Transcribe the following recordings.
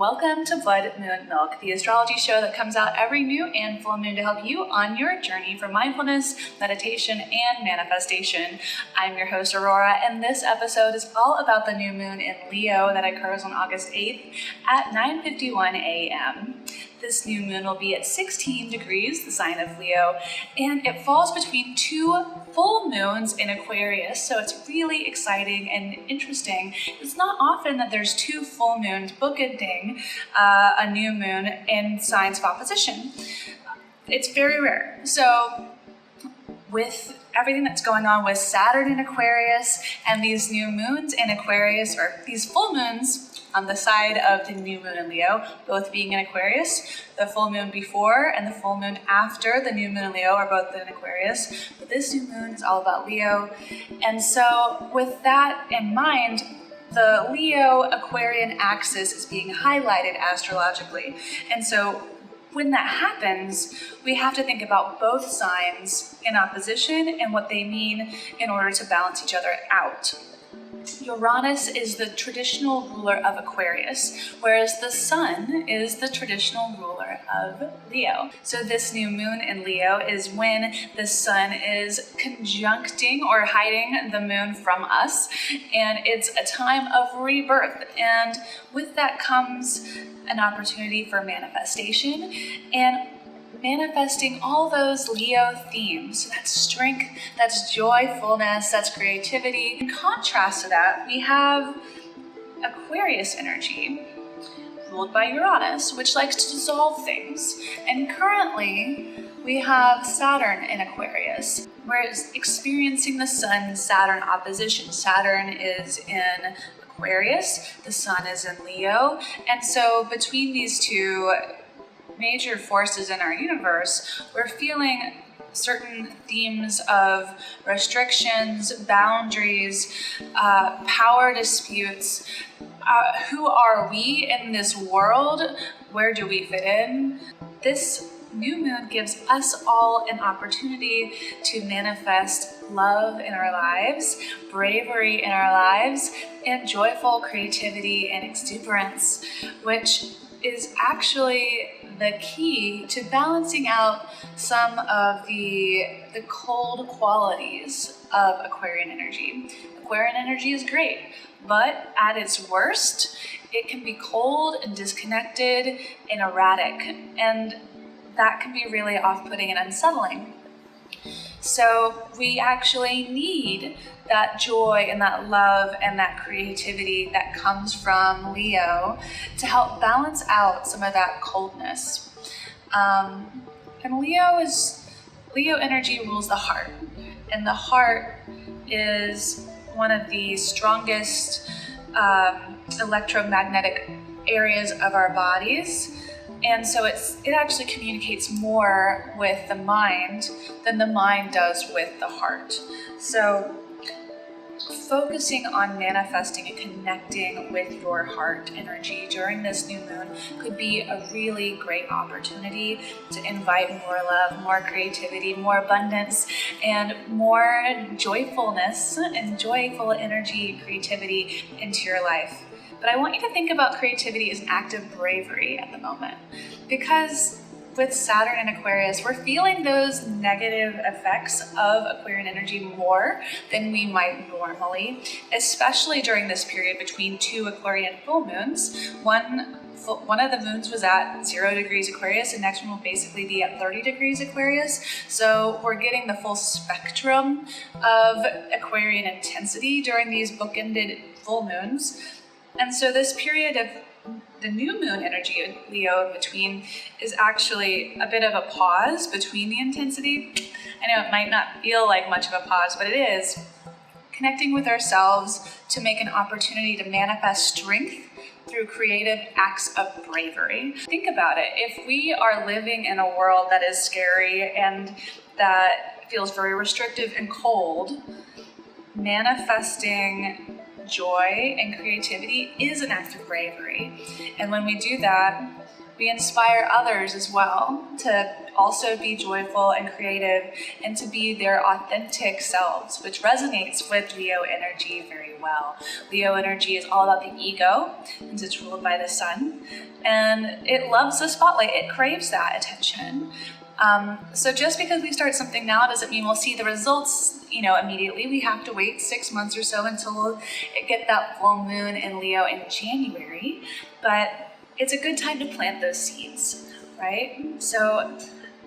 Welcome to Blood, Moon, Milk, the astrology show that comes out every new and full moon to help you on your journey for mindfulness, meditation, and manifestation. I'm your host, Aurora, and this episode is all about the new moon in Leo that occurs on August 8th at 9:51 a.m. This new moon will be at 16 degrees, the sign of Leo, and it falls between two full moons in Aquarius, so it's really exciting and interesting. It's not often that there's two full moons bookending a new moon in signs of opposition. It's very rare. So with everything that's going on with Saturn in Aquarius and these new moons in Aquarius, or these full moons on the side of the new moon in Leo, both being in Aquarius, the full moon before and the full moon after the new moon in Leo are both in Aquarius, but this new moon is all about Leo. And so with that in mind, the Leo-Aquarian axis is being highlighted astrologically. And so when that happens, we have to think about both signs in opposition and what they mean in order to balance each other out. Uranus is the traditional ruler of Aquarius, whereas the Sun is the traditional ruler of Leo. So this new moon in Leo is when the Sun is conjuncting or hiding the moon from us, and it's a time of rebirth. And with that comes an opportunity for manifestation and manifesting all those Leo themes. That's strength, that's joyfulness, that's creativity. In contrast to that, we have Aquarius energy, ruled by Uranus, which likes to dissolve things. And currently, we have Saturn in Aquarius. We're experiencing the Sun-Saturn opposition. Saturn is in Aquarius, the Sun is in Leo, and so between these two major forces in our universe, we're feeling certain themes of restrictions, boundaries, power disputes. Who are we in this world? Where do we fit in? This new moon gives us all an opportunity to manifest love in our lives, bravery in our lives, and joyful creativity and exuberance, which is actually the key to balancing out some of the cold qualities of Aquarian energy. Aquarian energy is great, but at its worst, it can be cold and disconnected and erratic, and that can be really off-putting and unsettling. So we actually need that joy and that love and that creativity that comes from Leo to help balance out some of that coldness. And Leo energy rules the heart, and the heart is one of the strongest electromagnetic areas of our bodies. And so it actually communicates more with the mind than the mind does with the heart. So focusing on manifesting and connecting with your heart energy during this new moon could be a really great opportunity to invite more love, more creativity, more abundance, and more joyfulness and joyful energy, creativity into your life. But I want you to think about creativity as an act of bravery at the moment, because with Saturn and Aquarius, we're feeling those negative effects of Aquarian energy more than we might normally, especially during this period between two Aquarian full moons. One of the moons was at 0 degrees Aquarius, and next one will basically be at 30 degrees Aquarius. So we're getting the full spectrum of Aquarian intensity during these bookended full moons. And so this period of the new moon energy in Leo in between is actually a bit of a pause between the intensity. I know it might not feel like much of a pause, but it is. Connecting with ourselves to make an opportunity to manifest strength through creative acts of bravery. Think about it. If we are living in a world that is scary and that feels very restrictive and cold, manifesting joy and creativity is an act of bravery. And when we do that, We inspire others as well to also be joyful and creative and to be their authentic selves, which resonates with Leo energy very well. Leo energy is all about the ego, since it's ruled by the sun, and it loves the spotlight. It craves that attention. So just because we start something now doesn't mean we'll see the results, immediately. We have to wait 6 months or so until we'll get that full moon in Leo in January. But it's a good time to plant those seeds, right? So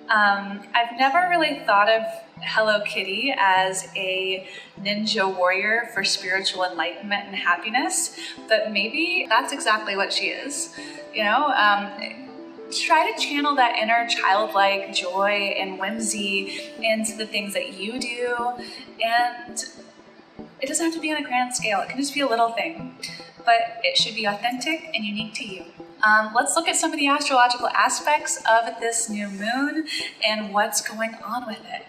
I've never really thought of Hello Kitty as a ninja warrior for spiritual enlightenment and happiness, but maybe that's exactly what she is. Try to channel that inner childlike joy and whimsy into the things that you do. And it doesn't have to be on a grand scale. It can just be a little thing, but it should be authentic and unique to you. Let's look at some of the astrological aspects of this new moon and what's going on with it.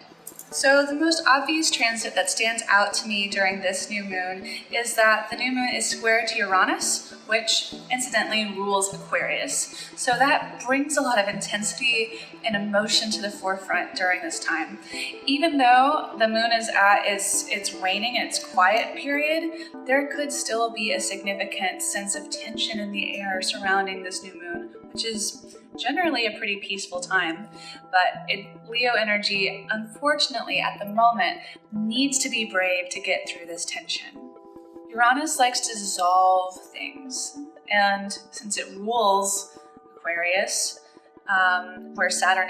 So the most obvious transit that stands out to me during this new moon is that the new moon is square to Uranus, which incidentally rules Aquarius. So that brings a lot of intensity and emotion to the forefront during this time. Even though the moon is at its waning, its quiet period, there could still be a significant sense of tension in the air surrounding this new moon, which is generally a pretty peaceful time. But Leo energy, unfortunately at the moment, needs to be brave to get through this tension. Uranus likes to dissolve things, and since it rules Aquarius, where Saturn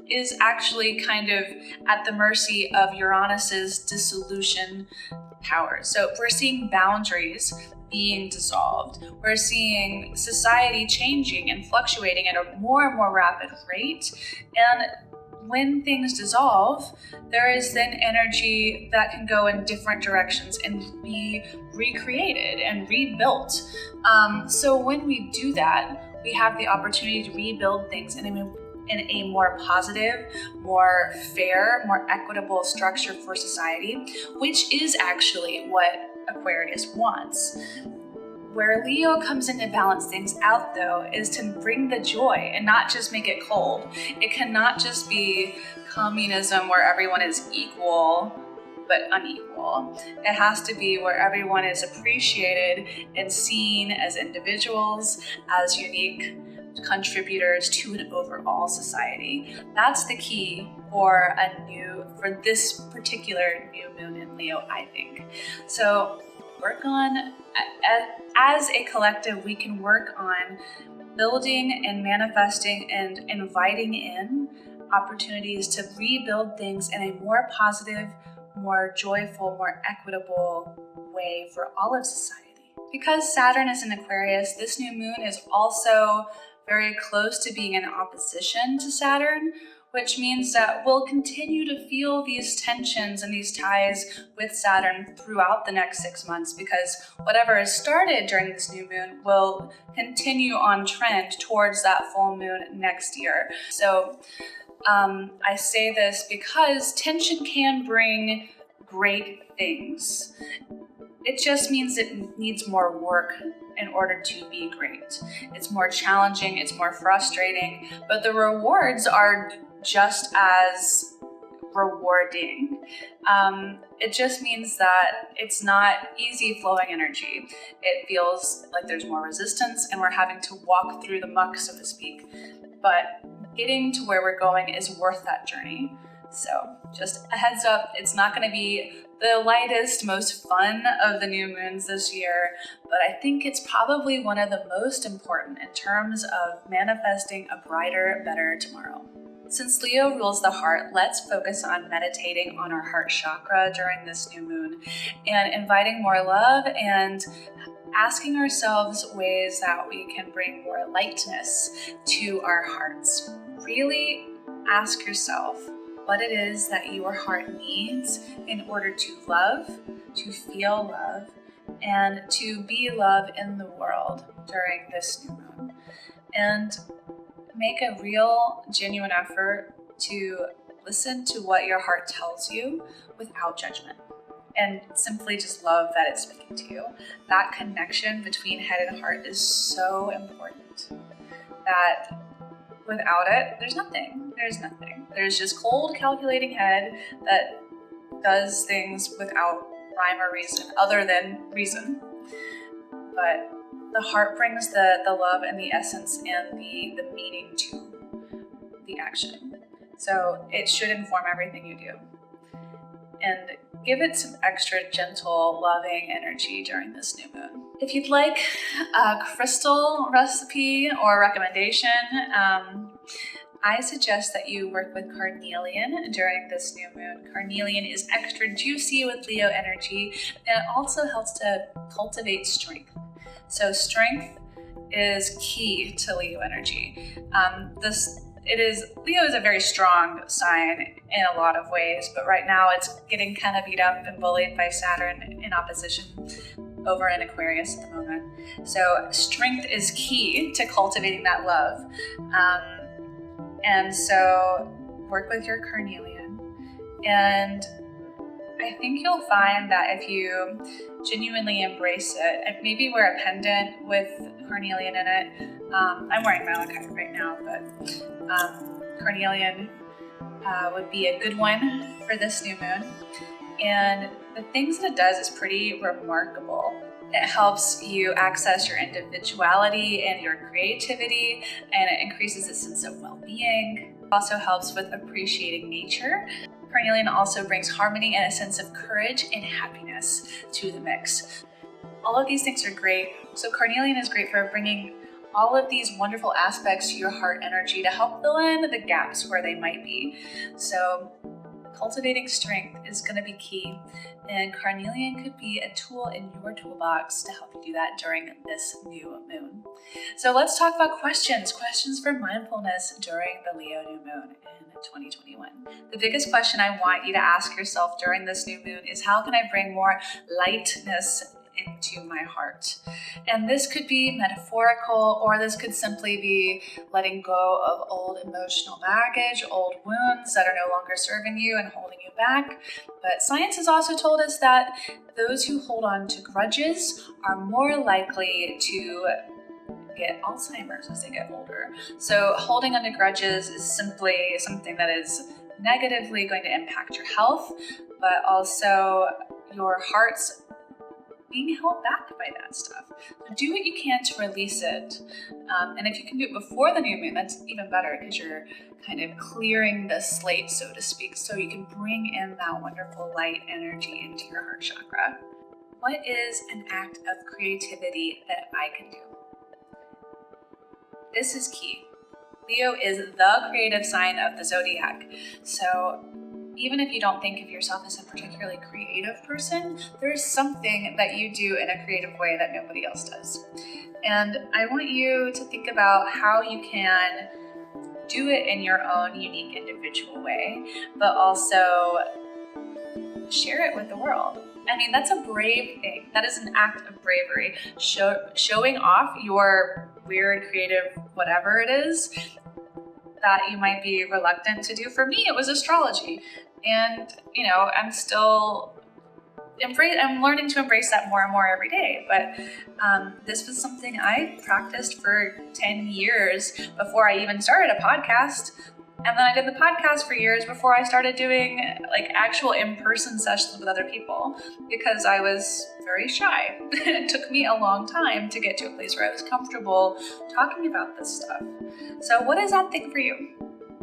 is actually kind of at the mercy of Uranus's dissolution power. So we're seeing boundaries being dissolved. We're seeing society changing and fluctuating at a more and more rapid rate. And when things dissolve, there is then energy that can go in different directions and be recreated and rebuilt. So when we do that, we have the opportunity to rebuild things in a more positive, more fair, more equitable structure for society, which is actually what Aquarius wants. Where Leo comes in to balance things out, though, is to bring the joy and not just make it cold. It cannot just be communism where everyone is equal but unequal. It has to be where everyone is appreciated and seen as individuals, as unique contributors to an overall society. That's the key for this particular new moon in Leo, I think. So as a collective, we can work on building and manifesting and inviting in opportunities to rebuild things in a more positive, more joyful, more equitable way for all of society. Because Saturn is in Aquarius, this new moon is also very close to being in opposition to Saturn, which means that we'll continue to feel these tensions and these ties with Saturn throughout the next 6 months, because whatever is started during this new moon will continue on trend towards that full moon next year. So I say this because tension can bring great things. It just means it needs more work in order to be great. It's more challenging, it's more frustrating, but the rewards are just as rewarding. It just means that it's not easy flowing energy. It feels like there's more resistance and we're having to walk through the muck, so to speak. But getting to where we're going is worth that journey. So just a heads up, it's not going to be the lightest, most fun of the new moons this year, but I think it's probably one of the most important in terms of manifesting a brighter, better tomorrow. Since Leo rules the heart, let's focus on meditating on our heart chakra during this new moon and inviting more love and asking ourselves ways that we can bring more lightness to our hearts. Really ask yourself what it is that your heart needs in order to love, to feel love, and to be love in the world during this new moon. And make a real, genuine effort to listen to what your heart tells you without judgment. And simply just love that it's speaking to you. That connection between head and heart is so important. that without it, there's nothing. There's nothing. There's just cold, calculating head that does things without rhyme or reason, other than reason. But the heart brings the love and the essence and the meaning to the action. So it should inform everything you do. And give it some extra gentle, loving energy during this new moon. If you'd like a crystal recipe or recommendation, I suggest that you work with carnelian during this new moon. Carnelian is extra juicy with Leo energy, and it also helps to cultivate strength. So strength is key to Leo energy. Leo is a very strong sign in a lot of ways, but right now it's getting kind of beat up and bullied by Saturn in opposition over in Aquarius at the moment. So strength is key to cultivating that love. And so work with your carnelian. And I think you'll find that if you genuinely embrace it, and maybe wear a pendant with carnelian in it. I'm wearing malachite right now, but carnelian would be a good one for this new moon. And the things that it does is pretty remarkable. It helps you access your individuality and your creativity, and it increases a sense of well-being. It also helps with appreciating nature. Carnelian also brings harmony and a sense of courage and happiness to the mix. All of these things are great. So carnelian is great for bringing all of these wonderful aspects to your heart energy to help fill in the gaps where they might be. So cultivating strength is going to be key, and carnelian could be a tool in your toolbox to help you do that during this new moon. So let's talk about questions for mindfulness during the Leo new moon in 2021. The biggest question I want you to ask yourself during this new moon is, how can I bring more lightness into my heart? And this could be metaphorical, or this could simply be letting go of old emotional baggage, old wounds that are no longer serving you and holding you back. But science has also told us that those who hold on to grudges are more likely to get Alzheimer's as they get older. So holding on to grudges is simply something that is negatively going to impact your health, but also your heart's being held back by that stuff. So do what you can to release it. And if you can do it before the new moon, that's even better, because you're kind of clearing the slate, so to speak, so you can bring in that wonderful light energy into your heart chakra. What is an act of creativity that I can do? This is key. Leo is the creative sign of the zodiac. So even if you don't think of yourself as a particularly creative person, there's something that you do in a creative way that nobody else does. And I want you to think about how you can do it in your own unique individual way, but also share it with the world. I mean, that's a brave thing. That is an act of bravery. Showing off your weird, creative, whatever it is that you might be reluctant to do. For me, it was astrology. And, I'm learning to embrace that more and more every day. But this was something I practiced for 10 years before I even started a podcast. And then I did the podcast for years before I started doing actual in-person sessions with other people, because I was very shy. It took me a long time to get to a place where I was comfortable talking about this stuff. So what is that thing for you?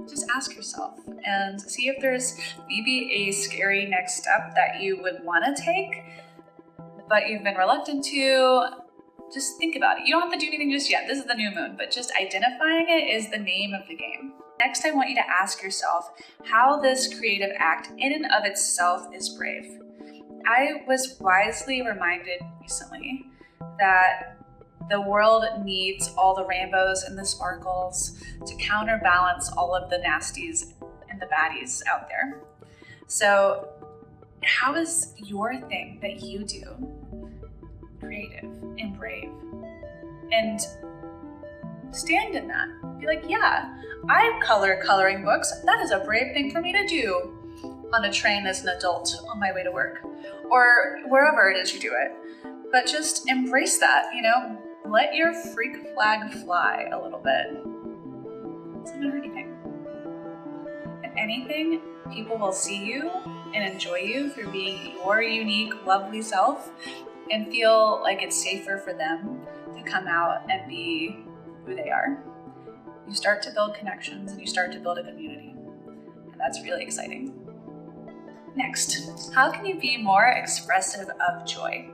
Just ask yourself and see if there's maybe a scary next step that you would want to take, but you've been reluctant to. Just think about it. You don't have to do anything just yet. This is the new moon, but just identifying it is the name of the game. Next, I want you to ask yourself how this creative act in and of itself is brave. I was wisely reminded recently that the world needs all the rainbows and the sparkles to counterbalance all of the nasties and the baddies out there. So how is your thing that you do creative and brave? And stand in that. Be like, yeah, I color coloring books. That is a brave thing for me to do on a train as an adult on my way to work, or wherever it is you do it. But just embrace that, let your freak flag fly a little bit. It's not gonna hurt anything. If anything, people will see you and enjoy you for being your unique, lovely self and feel like it's safer for them to come out and be who they are. You start to build connections and you start to build a community. And that's really exciting. Next, how can you be more expressive of joy?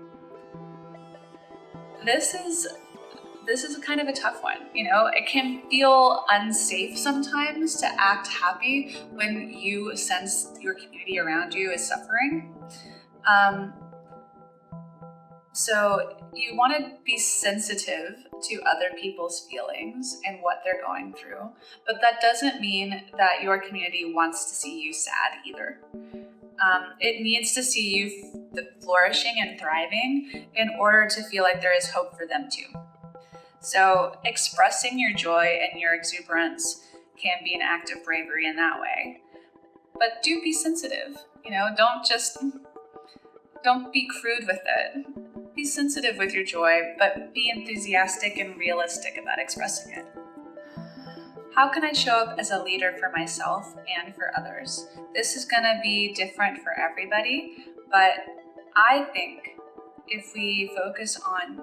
This is kind of a tough one. It can feel unsafe sometimes to act happy when you sense your community around you is suffering. So you want to be sensitive to other people's feelings and what they're going through, but that doesn't mean that your community wants to see you sad either. It needs to see you flourishing and thriving in order to feel like there is hope for them too. So expressing your joy and your exuberance can be an act of bravery in that way. But do be sensitive. Don't be crude with it. Be sensitive with your joy, but be enthusiastic and realistic about expressing it. How can I show up as a leader for myself and for others? This is going to be different for everybody, but I think if we focus on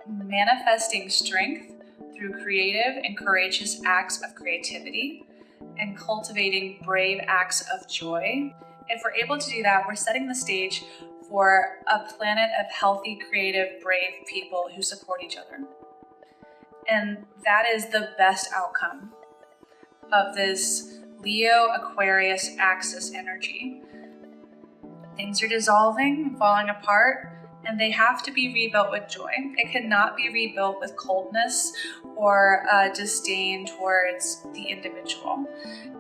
manifesting strength through creative and courageous acts of creativity and cultivating brave acts of joy, if we're able to do that, we're setting the stage for a planet of healthy, creative, brave people who support each other. And that is the best outcome of this Leo-Aquarius axis energy. Things are dissolving, falling apart, and they have to be rebuilt with joy. It cannot be rebuilt with coldness or disdain towards the individual.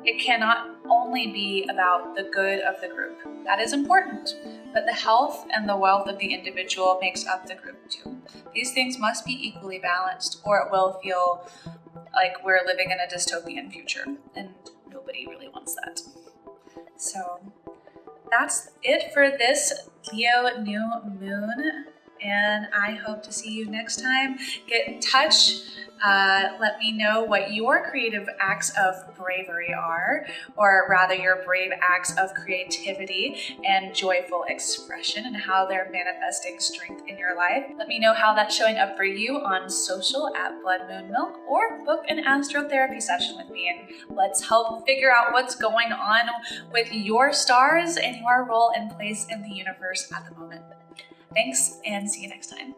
It cannot only be about the good of the group. That is important, but the health and the wealth of the individual makes up the group too. These things must be equally balanced, or it will feel like we're living in a dystopian future, and nobody really wants that. So that's it for this Leo new moon, and I hope to see you next time. Get in touch. Let me know what your creative acts of bravery are, or rather your brave acts of creativity and joyful expression, and how they're manifesting strength in your life. Let me know how that's showing up for you on social at Blood Moon Milk, or book an astrotherapy session with me, and let's help figure out what's going on with your stars and your role and place in the universe at the moment. Thanks, and see you next time.